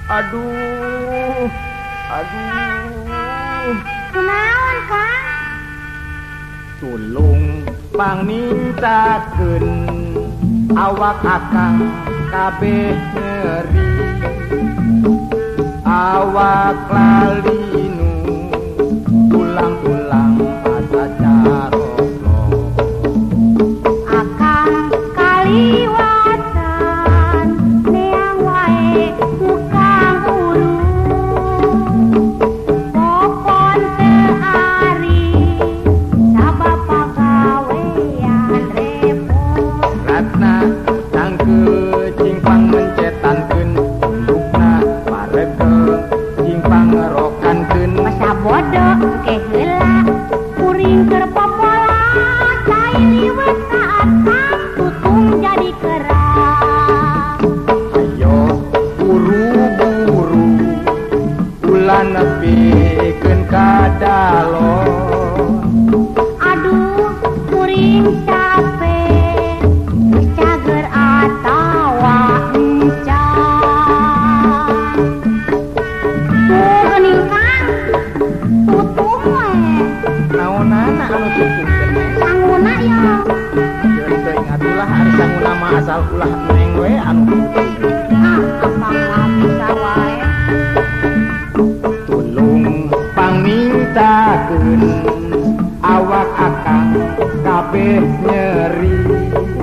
Aduh, aduh. Kunaon, Kang? Tulung pangmintakeun awak akang kabeh nyeri. Awak lalinu ulang-ulang asa caroklo. Akang kaliwatan neang wae tukang ulu. Popon teu ari sabapa gawean repot. Ratna tangke cingpang mencetankeun undukna paregel cingpang ngerokankeun. Masa bodoh ke heula kuring keur popola cai liwet saat kang tutung jadi keras. Ayo buru-buru ulah nepikeun ka dalon. Aduh kuring capek geus cager atawa encan. Tuh geuning Kang tutung we Naonana anu tutung teh? sanguna ya. Jeung teuing atulah ari sanguna mah asal ulah neng we anu tutung. Akang mah bisa wae. Tulung pangmintakeun awak akang kabeh nyeri.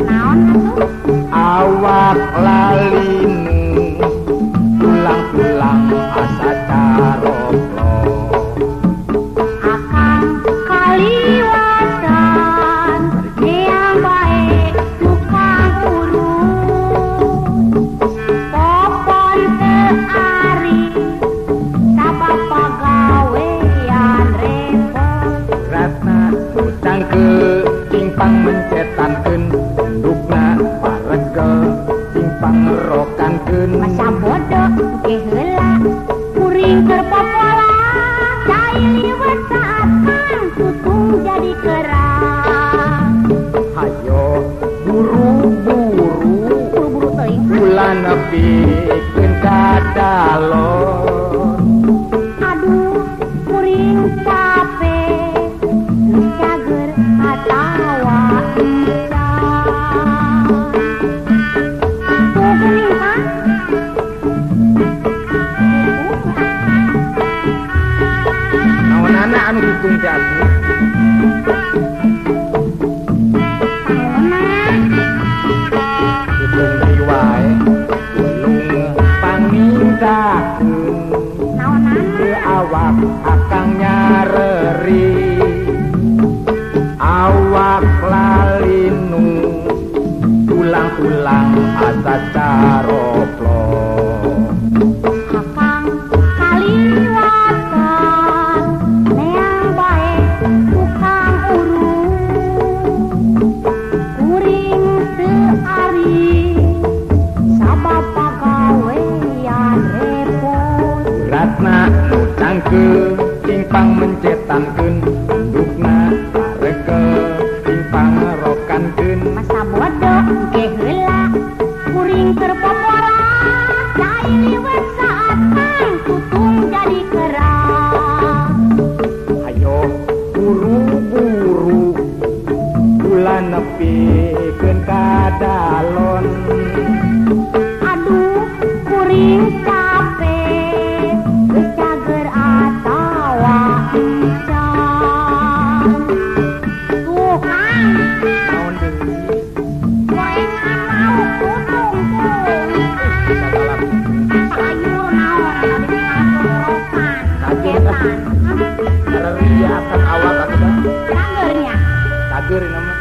Naon atuh? Awak lalinu ulang-ulang asa caroklo. Akang kaliwatan neang bae tukang urut. Popon teu ari sabapa gawean repot. Ratna utang ke cingpang mencetankeun undukna paregel cingpang ngerokankeun. Masa bodoh ke heula kuring keur popola cai liwet saat kang tutung jadi keras. Hayo buru-buru Buru-buru teuing. ulah nepikeun ka dalon. Aduh kuring capek geus cager atawa encan. Tuh geuning Kang Naonana anu tutung teh atuh? Tutung deui wae. Tulung pangmintakeun naonana awak akang nyareri. Awak lalinu ulang-ulang asa caroklo. akang kaliwatan neang bae tukang urut. Kuring teu ari sabapa gawean repot. Ratna nutangke cingpang mencetankeun undukna paregel cingpang ngerokankeun. Masa bodoh ge heula kuring keur popola cai liwet saat kang tutung jadi keras. Ayo buru-buru ulah nepikeun ka dalon. Aduh kuring capek geus cager atawa encan. Tuh Kang Naon deui? gorengan lauk tutung tuh. Sagala Sayur naon anu dipangorokan Kaget, kagetan. Reri akan awak atuh dah. Cagernya Cager ieu mah.